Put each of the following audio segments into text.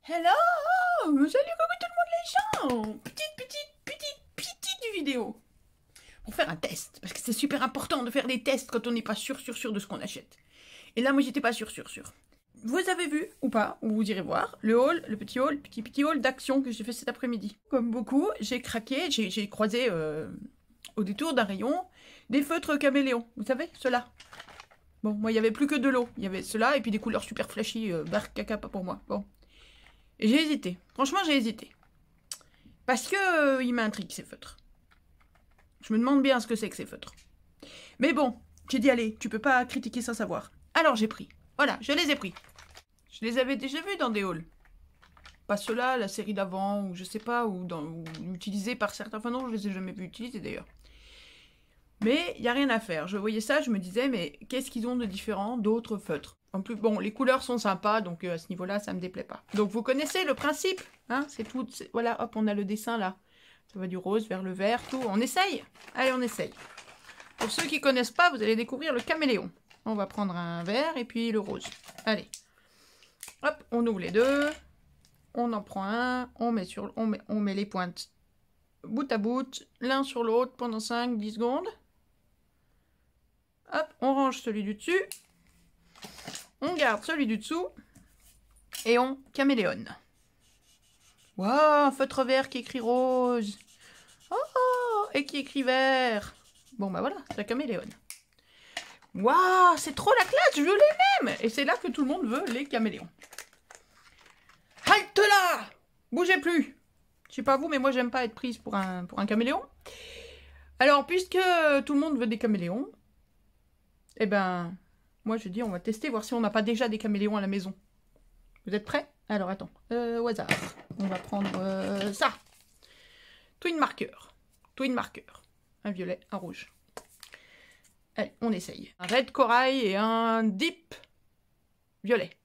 Hello! Salut, coucou tout le monde les gens! Petite vidéo. Pour faire un test. Parce que c'est super important de faire des tests quand on n'est pas sûr de ce qu'on achète. Et là, moi, j'étais pas sûr. Vous avez vu, ou pas, ou vous irez voir, le haul, le petit haul d'action que j'ai fait cet après-midi. Comme beaucoup, j'ai craqué, j'ai croisé au détour d'un rayon des feutres caméléons. Vous savez, ceux-là. Bon, moi, il n'y avait plus que de l'eau. Il y avait ceux-là et puis des couleurs super flashy. Barre caca, pas pour moi. Bon. Et j'ai hésité. Franchement, j'ai hésité. Parce que il m'intrigue, ces feutres. Je me demande bien ce que c'est que ces feutres. Mais bon, j'ai dit, allez, tu peux pas critiquer sans savoir. Alors j'ai pris. Voilà, je les ai pris. Je les avais déjà vus dans des hauls. Pas ceux-là, la série d'avant, ou je sais pas, ou utilisés par certains. Enfin non, je les ai jamais vus utiliser d'ailleurs. Mais il n'y a rien à faire. Je voyais ça, je me disais, mais qu'est-ce qu'ils ont de différent d'autres feutres? En plus, bon, les couleurs sont sympas, donc à ce niveau-là, ça me déplaît pas. Donc vous connaissez le principe, hein? C'est tout. Voilà, hop, on a le dessin là. Ça va du rose vers le vert, tout. On essaye? Allez, on essaye. Pour ceux qui connaissent pas, vous allez découvrir le caméléon. On va prendre un vert et puis le rose. Allez. Hop, on ouvre les deux. On en prend un. On met les pointes bout à bout, l'un sur l'autre pendant 5-10 secondes. Hop, on range celui du dessus. On garde celui du dessous. Et on caméléonne. Waouh, un feutre vert qui écrit rose. Oh, et qui écrit vert. Bon, bah voilà, c'est la caméléonne. Waouh, c'est trop la classe, je veux les mêmes. Et c'est là que tout le monde veut les caméléons. Halte là! Bougez plus. Je sais pas vous, mais moi j'aime pas être prise pour un caméléon. Alors, puisque tout le monde veut des caméléons, eh ben, moi je dis on va tester, voir si on n'a pas déjà des caméléons à la maison. Vous êtes prêts? Alors attends, au hasard. On va prendre ça. Twin marker. Un violet, un rouge. Allez, on essaye. Un red corail et un deep violet.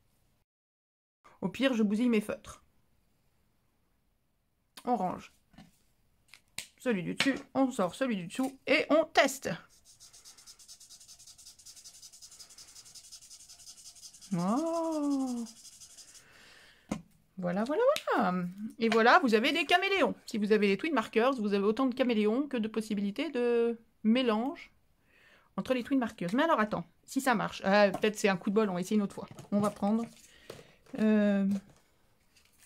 Au pire, je bousille mes feutres. On range celui du dessus, on sort celui du dessous et on teste. Oh. Voilà. Et voilà, vous avez des caméléons. Si vous avez les twin markers, vous avez autant de caméléons que de possibilités de mélange entre les twin markers. Mais alors attends, si ça marche, peut-être c'est un coup de bol, on va essayer une autre fois. On va prendre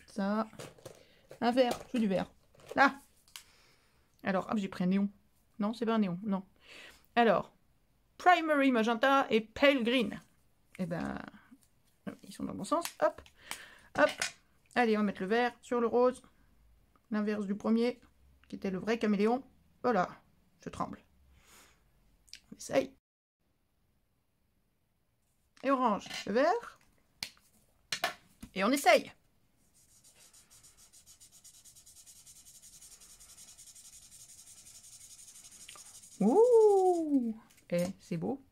ça, un vert, je veux du vert. Là. Alors, hop, j'ai pris un néon. Non, c'est pas un néon, non. Alors, primary magenta et pale green. Eh ben, ils sont dans le bon sens. Hop, hop. Allez, on va mettre le vert sur le rose. L'inverse du premier, qui était le vrai caméléon. Voilà, je tremble. On essaye. Et on range le vert. Et on essaye. Ouh! Et c'est beau.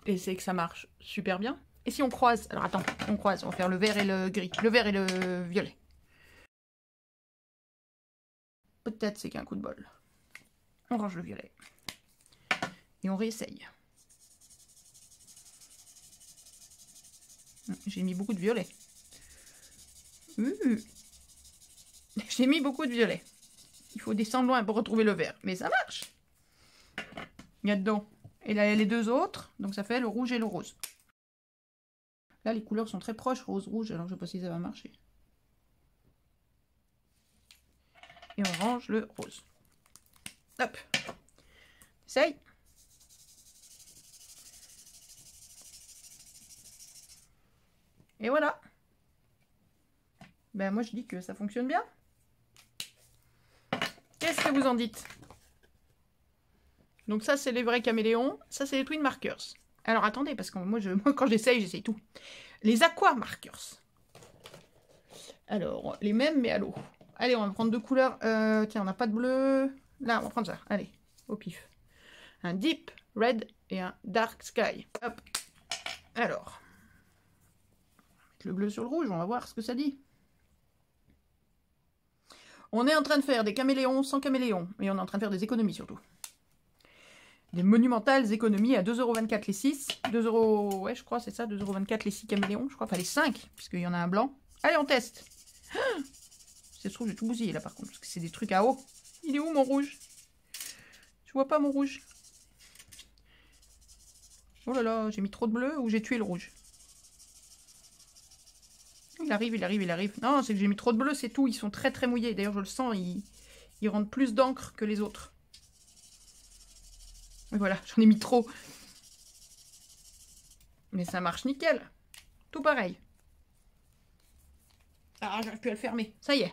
Et c'est que ça marche super bien. Et si on croise? Alors attends, on croise. On va faire le vert et le gris. Le vert et le violet. Peut-être c'est qu'un coup de bol. On range le violet. Et on réessaye. J'ai mis beaucoup de violet. J'ai mis beaucoup de violet. Il faut descendre loin pour retrouver le vert. Mais ça marche. Il y a dedans. Et là, il y a les deux autres. Donc ça fait le rouge et le rose. Là, les couleurs sont très proches. Rose-rouge. Alors, je ne sais pas si ça va marcher. Et on range le rose. Hop. Essaye. Et voilà. Ben, moi, je dis que ça fonctionne bien. Qu'est-ce que vous en dites? Donc ça, c'est les vrais caméléons. Ça, c'est les twin markers. Alors, attendez, parce que moi quand j'essaye tout. Les aqua markers. Alors, les mêmes, mais à l'eau. Allez, on va prendre deux couleurs. Tiens, on n'a pas de bleu. Là, on va prendre ça. Allez, au pif. Un deep red et un dark sky. Hop. Alors, on va mettre le bleu sur le rouge. On va voir ce que ça dit. On est en train de faire des caméléons sans caméléons. Et on est en train de faire des économies surtout. Des monumentales économies à 2,24 € les 6. 2 €, ouais, je crois, c'est ça, 2,24 € les 6 caméléons, je crois, enfin les 5, puisqu'il y en a un blanc. Allez, on teste. Ah, ça se trouve, j'ai tout bousillé là par contre, parce que c'est des trucs à eau. Il est où mon rouge? Je vois pas mon rouge. Oh là là, j'ai mis trop de bleu ou j'ai tué le rouge? Il arrive, il arrive, il arrive. Non, c'est que j'ai mis trop de bleu, c'est tout. Ils sont très très mouillés. D'ailleurs, je le sens, ils rendent plus d'encre que les autres. Et voilà, j'en ai mis trop. Mais ça marche nickel. Tout pareil. Ah, j'arrive plus à le fermer. Ça y est.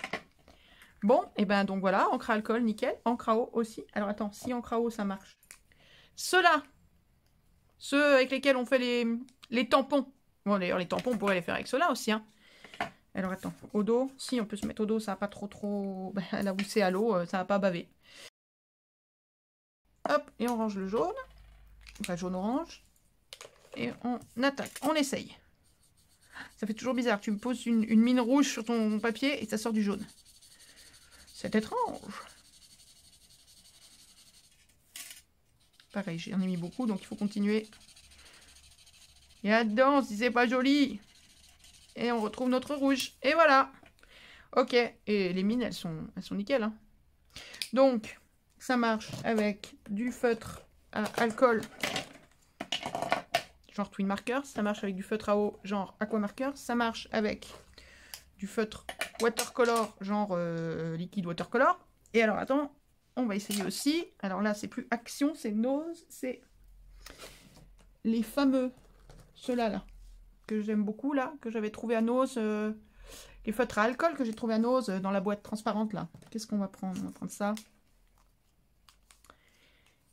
Bon, et ben donc voilà, encre à alcool, nickel. Encre à eau aussi. Alors attends, si encre à eau, ça marche. Ceux-là, ceux avec lesquels on fait les tampons. Bon, d'ailleurs, les tampons, on pourrait les faire avec ceux-là aussi, hein. Alors attends, au dos, si on peut se mettre au dos, ça va pas trop... Bah, là où c'est à l'eau, ça va pas baver. Hop, et on range le jaune. Enfin, jaune-orange. Et on attaque, on essaye. Ça fait toujours bizarre, tu me poses une mine rouge sur ton papier et ça sort du jaune. C'est étrange. Pareil, j'en ai mis beaucoup, donc il faut continuer. Et là-dedans, si c'est pas joli... Et on retrouve notre rouge. Et voilà. Ok. Et les mines, elles sont nickel. Hein. Donc, ça marche avec du feutre à alcool, genre Twin Marker. Ça marche avec du feutre à eau, genre Aqua Marker. Ça marche avec du feutre watercolor, genre liquide watercolor. Et alors, attends, on va essayer aussi. Alors là, c'est plus Action, c'est Nose. C'est les fameux, ceux-là, là. Que j'aime beaucoup là, que j'avais trouvé à Nose, les feutres à alcool que j'ai trouvé à Nose dans la boîte transparente là. Qu'est-ce qu'on va prendre? On va prendre ça.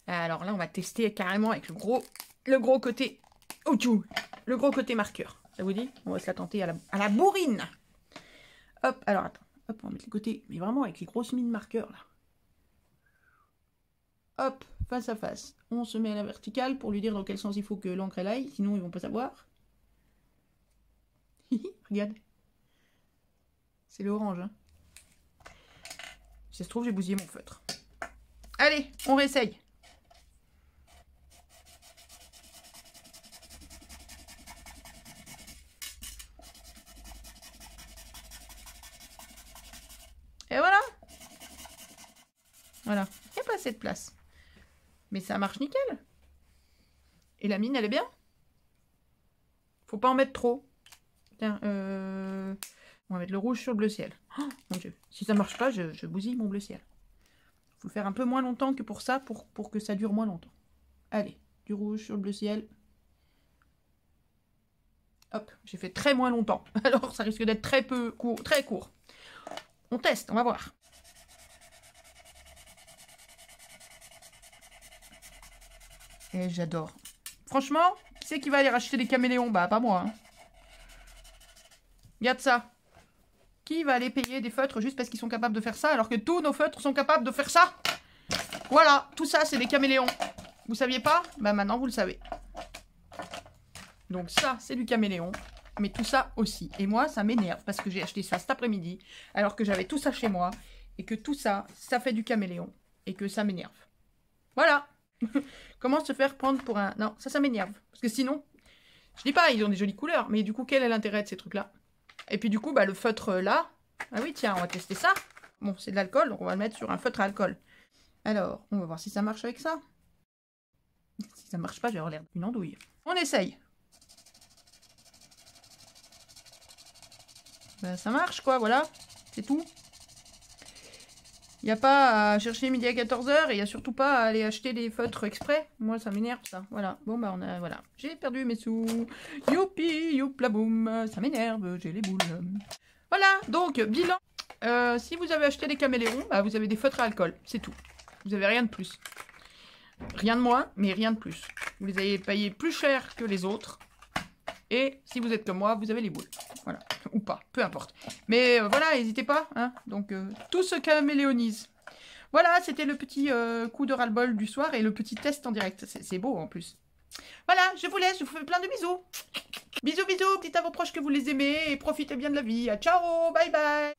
Alors là, on va tester carrément avec le gros côté, le gros côté marqueur. Ça vous dit? On va se la tenter à la bourrine. Hop, alors attends, hop, on va mettre le côté, mais vraiment avec les grosses mines marqueurs là. Hop, face à face. On se met à la verticale pour lui dire dans quel sens il faut que l'encre elle aille, sinon ils vont pas savoir. Regarde. C'est l'orange. Hein. Si ça se trouve, j'ai bousillé mon feutre. Allez, on réessaye. Et voilà. Voilà. Il n'y a pas assez de place. Mais ça marche nickel. Et la mine, elle est bien. Faut pas en mettre trop. Tiens, on va mettre le rouge sur le bleu ciel. Oh, mon Dieu. Si ça marche pas, je bousille mon bleu ciel. Faut le faire un peu moins longtemps que pour ça, pour que ça dure moins longtemps. Allez, du rouge sur le bleu ciel. Hop, j'ai fait très moins longtemps. Alors, ça risque d'être très court. On teste, on va voir. Et j'adore. Franchement, qui c'est qui va aller racheter des caméléons? Bah, pas moi. Hein. Regarde ça. Qui va aller payer des feutres juste parce qu'ils sont capables de faire ça, alors que tous nos feutres sont capables de faire ça? Voilà, tout ça, c'est des caméléons. Vous saviez pas? Bah maintenant, vous le savez. Donc ça, c'est du caméléon. Mais tout ça aussi. Et moi, ça m'énerve parce que j'ai acheté ça cet après-midi, alors que j'avais tout ça chez moi, et que tout ça, ça fait du caméléon, et que ça m'énerve. Voilà. Comment se faire prendre pour un... Non, ça m'énerve. Parce que sinon, je dis pas, ils ont des jolies couleurs, mais du coup, quel est l'intérêt de ces trucs-là? Et puis du coup, bah, le feutre là... Ah oui, tiens, on va tester ça. Bon, c'est de l'alcool, donc on va le mettre sur un feutre à alcool. Alors, on va voir si ça marche avec ça. Si ça marche pas, j'ai l'air d'une andouille. On essaye. Ben, ça marche, quoi, voilà. C'est tout. Il n'y a pas à chercher midi à 14 h et il n'y a surtout pas à aller acheter des feutres exprès. Moi, ça m'énerve, ça. Voilà. Bon, bah, voilà. J'ai perdu mes sous. Youpi, youpla boum. Ça m'énerve, j'ai les boules. Voilà, donc, bilan. Si vous avez acheté des caméléons, bah, vous avez des feutres à alcool. C'est tout. Vous avez rien de plus. Rien de moins, mais rien de plus. Vous les avez payés plus cher que les autres. Et si vous êtes comme moi, vous avez les boules. Voilà. Ou pas, peu importe. Mais voilà, n'hésitez pas. Hein. Donc, tout se caméléonise. Voilà, c'était le petit coup de ras-le-bol du soir et le petit test en direct. C'est beau en plus. Voilà, je vous laisse, je vous fais plein de bisous. Bisous, bisous, dites à vos proches que vous les aimez et profitez bien de la vie. Ciao, bye bye.